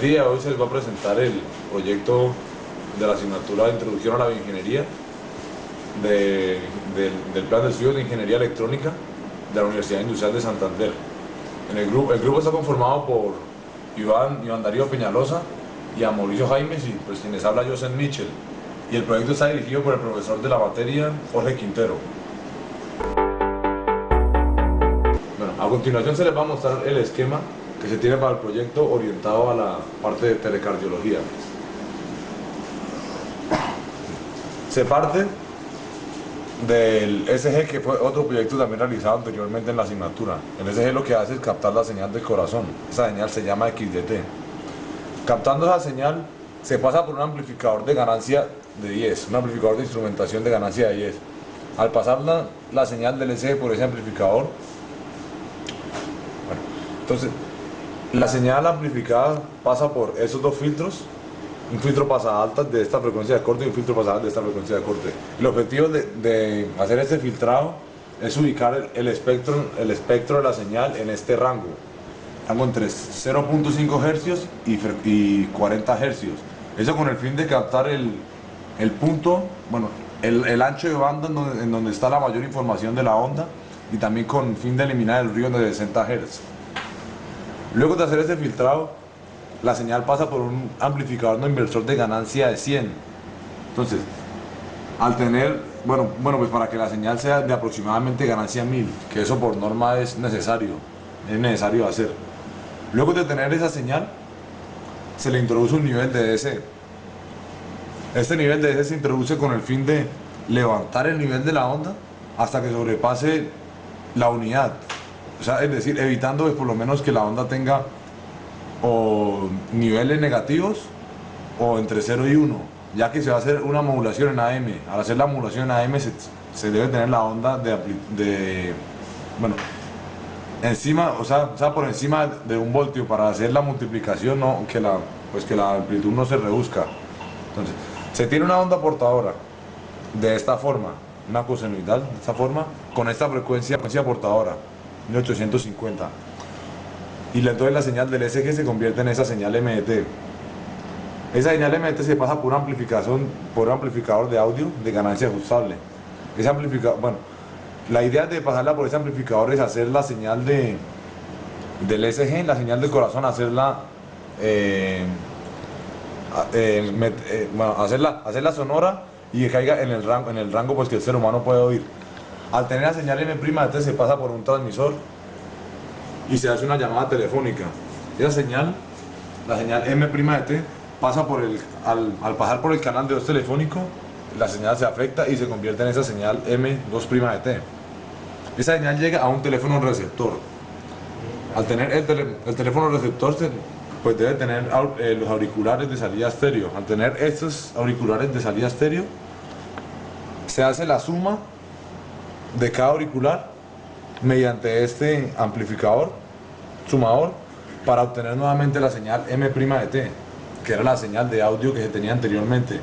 día de hoy se les va a presentar el proyecto de la asignatura de Introducción a la Bioingeniería del Plan de Estudios de Ingeniería Electrónica de la Universidad Industrial de Santander. El grupo está conformado por Iván Darío Peñalosa y a Mauricio Jaimes, y pues quien les habla, Joseph Mitchell. Y el proyecto está dirigido por el profesor de la materia, Jorge Quintero. Bueno, a continuación se les va a mostrar el esquema que se tiene para el proyecto orientado a la parte de telecardiología. Se parte del SG, que fue otro proyecto también realizado anteriormente en la asignatura. El SG lo que hace es captar la señal del corazón. Esa señal se llama XDT. Captando esa señal, se pasa por un amplificador de ganancia de 10, un amplificador de instrumentación de ganancia de 10. Al pasar la señal del SG por ese amplificador, entonces la señal amplificada pasa por esos dos filtros, un filtro pasadas de esta frecuencia de corte y un filtro pasadas de esta frecuencia de corte. El objetivo de hacer este filtrado es ubicar el espectro de la señal en este rango entre 0.5 Hz y 40 Hz. Eso con el fin de captar el punto, bueno, el ancho de banda en donde está la mayor información de la onda, y también con el fin de eliminar el ruido de 60 Hz. Luego de hacer este filtrado, la señal pasa por un amplificador no inversor de ganancia de 100. Entonces, al tener, pues para que la señal sea de aproximadamente ganancia 1000, que eso por norma es necesario hacer. Luego de tener esa señal, se le introduce un nivel de DC. Este nivel de DC se introduce con el fin de levantar el nivel de la onda hasta que sobrepase la unidad. O sea, es decir, evitando por lo menos que la onda tenga o niveles negativos o entre 0 y 1, ya que se va a hacer una modulación en AM. Al hacer la modulación en AM se debe tener la onda encima, o sea, por encima de 1 voltio para hacer la multiplicación, que la amplitud no se reduzca. Entonces, se tiene una onda portadora de esta forma, una cosenoidal de esta forma, con esta frecuencia portadora 1850, y entonces la señal del SG se convierte en esa señal MDT. Esa señal MDT se pasa por un amplificador de audio de ganancia ajustable. Ese amplificador, la idea de pasarla por ese amplificador es hacer la señal del SG, la señal del corazón, hacerla hacerla sonora y que caiga en el rango pues, que el ser humano puede oír. Al tener la señal M', se pasa por un transmisor y se hace una llamada telefónica. Esa señal, la señal M', pasa al pasar por el canal de voz telefónico, la señal se afecta y se convierte en esa señal M2'. Esa señal llega a un teléfono receptor. Al tener el teléfono receptor, pues debe tener los auriculares de salida estéreo. Al tener estos auriculares de salida estéreo, se hace la suma de cada auricular mediante este amplificador sumador para obtener nuevamente la señal M', que era la señal de audio que se tenía anteriormente.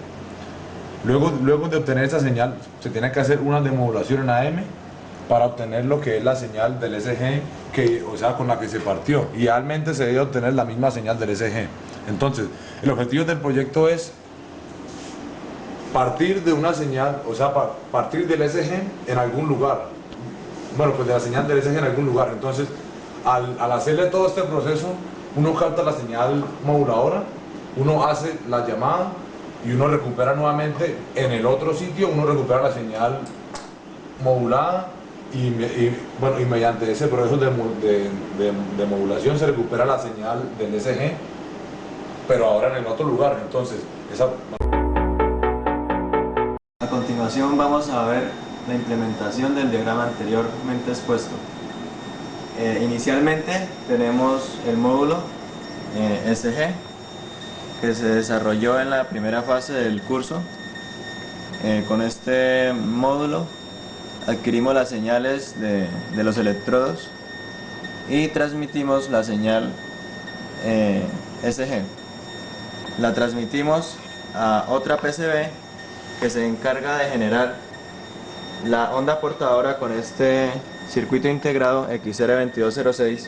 Luego de obtener esa señal, se tiene que hacer una demodulación en AM para obtener lo que es la señal del SG, con la que se partió. Idealmente se debe obtener la misma señal del SG. Entonces, el objetivo del proyecto es partir de una señal, partir del SG en algún lugar. Pues de la señal del SG en algún lugar. Entonces, al hacerle todo este proceso, uno capta la señal moduladora, uno hace la llamada y uno recupera nuevamente en el otro sitio, uno recupera la señal modulada y mediante ese proceso de modulación se recupera la señal del SG, pero ahora en el otro lugar. Entonces, A continuación vamos a ver la implementación del diagrama anteriormente expuesto. Inicialmente tenemos el módulo SG, que se desarrolló en la primera fase del curso. Con este módulo adquirimos las señales de los electrodos y transmitimos la señal SG. La transmitimos a otra PCB que se encarga de generar la onda portadora con este circuito integrado XR2206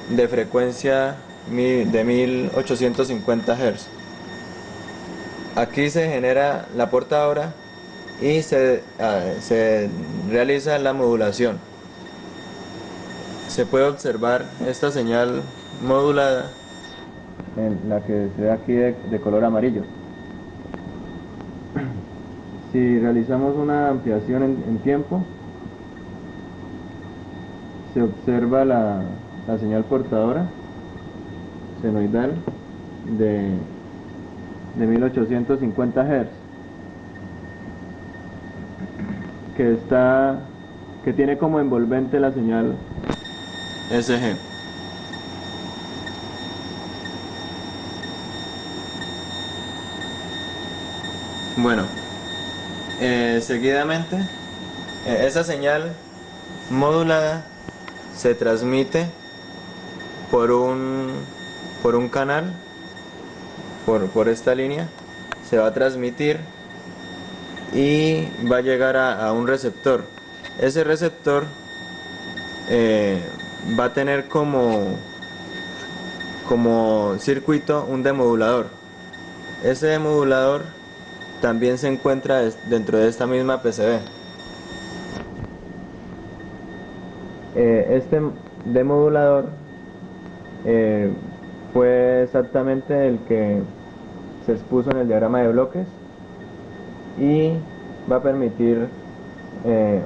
de frecuencia de 1850 Hz. Aquí se genera la portadora y se realiza la modulación. Se puede observar esta señal modulada, en la que se ve aquí de color amarillo. Si realizamos una ampliación en tiempo, se observa la señal portadora senoidal de 1850 Hz, que tiene como envolvente la señal SG. Bueno, seguidamente esa señal modulada se transmite por un canal, por esta línea, se va a transmitir y va a llegar a un receptor. Ese receptor va a tener como circuito un demodulador. Ese demodulador también se encuentra dentro de esta misma PCB. Este demodulador fue exactamente el que se expuso en el diagrama de bloques y va a permitir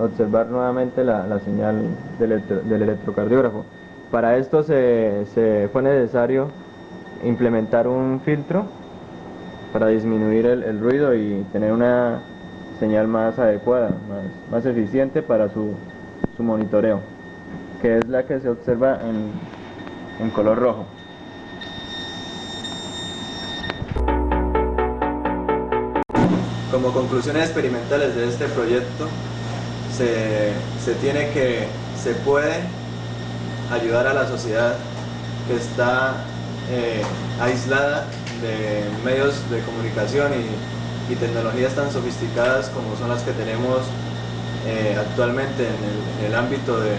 observar nuevamente la señal del electrocardiógrafo. Para esto fue necesario implementar un filtro para disminuir el ruido y tener una señal más adecuada, más eficiente para su monitoreo, que es la que se observa en color rojo. Como conclusiones experimentales de este proyecto, se tiene que se puede ayudar a la sociedad que está aislada de medios de comunicación y tecnologías tan sofisticadas como son las que tenemos actualmente en el ámbito de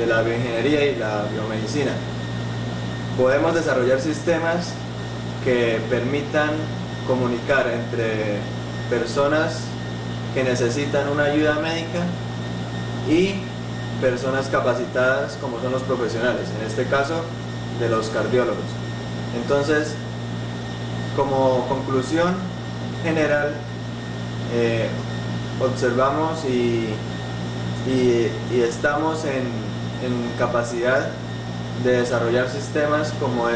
la bioingeniería y la biomedicina. Podemos desarrollar sistemas que permitan comunicar entre personas que necesitan una ayuda médica y personas capacitadas como son los profesionales, en este caso de los cardiólogos. Entonces, como conclusión general, observamos y estamos en capacidad de desarrollar sistemas como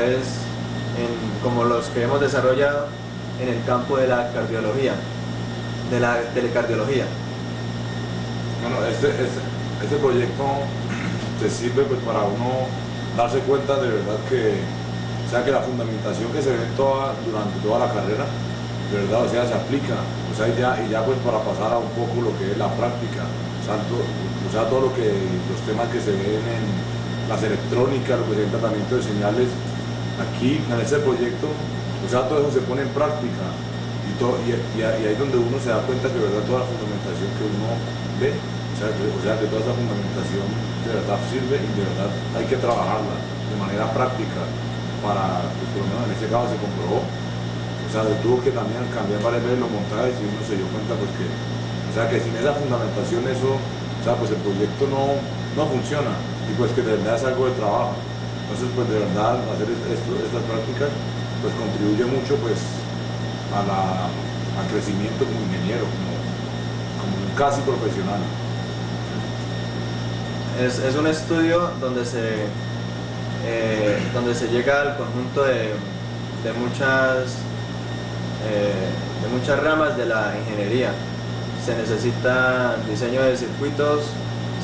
los que hemos desarrollado en el campo de la cardiología, de la telecardiología. Bueno, este proyecto te sirve pues para uno darse cuenta de verdad que, o sea, que la fundamentación que se ve durante toda la carrera, de verdad, o sea, se aplica, o sea, y ya pues para pasar a un poco lo que es la práctica, o sea, todo lo que, los temas que se ven en las electrónicas, lo que es el tratamiento de señales, aquí en este proyecto, o sea, todo eso se pone en práctica y ahí es donde uno se da cuenta que de verdad toda la fundamentación que uno ve, o sea, que toda esa fundamentación de verdad sirve y de verdad hay que trabajarla de manera práctica para, pues por lo menos en este caso se comprobó, o sea, tuvo que también cambiar varias veces los montajes y uno se dio cuenta pues que, o sea, que sin esa fundamentación eso, o sea, pues el proyecto no funciona y pues que de verdad es algo de trabajo. Entonces, pues de verdad hacer estas prácticas pues contribuye mucho pues al crecimiento como ingeniero, como un casi profesional. Es un estudio donde se llega al conjunto de muchas ramas de la ingeniería. Se necesita diseño de circuitos,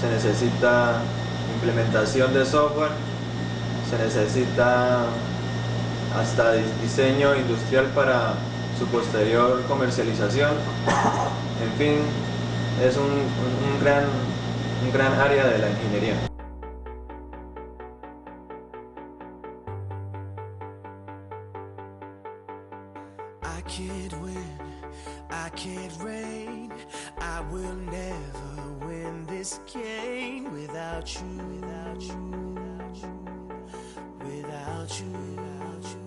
se necesita implementación de software, se necesita hasta diseño industrial para su posterior comercialización. En fin, es un gran área de la ingeniería. I can't win, I can't reign, I will never win this game without you, without you, without you, without without you.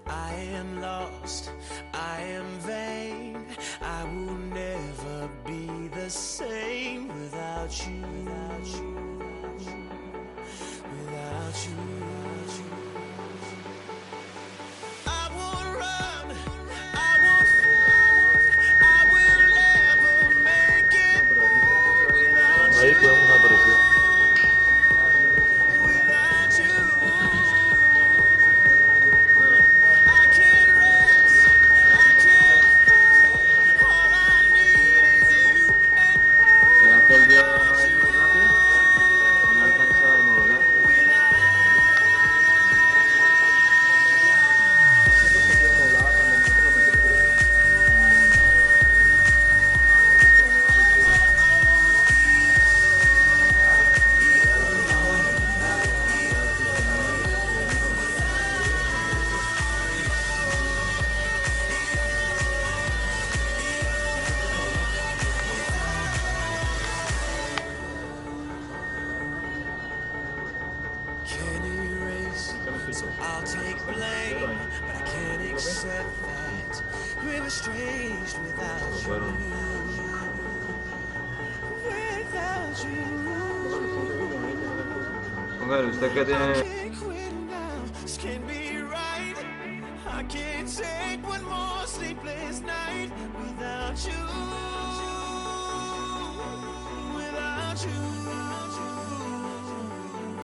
I am lost, I am vain, I will never be the same without you, without you, without you. I won't run, I won't fight, I will never make it without Ahí you, podemos aparecer. without you. I can't rest, I can't fight, all I need is you and ¿Será que el diodo no es muy rápido? ¿No alcanza a modular? can't erase, so I'll take blame, but I can't accept that we're estranged without you, without you. Póngale, ¿usted qué tiene? Can't quit now, this can't be right. I can't take one more sleepless night without you, without you.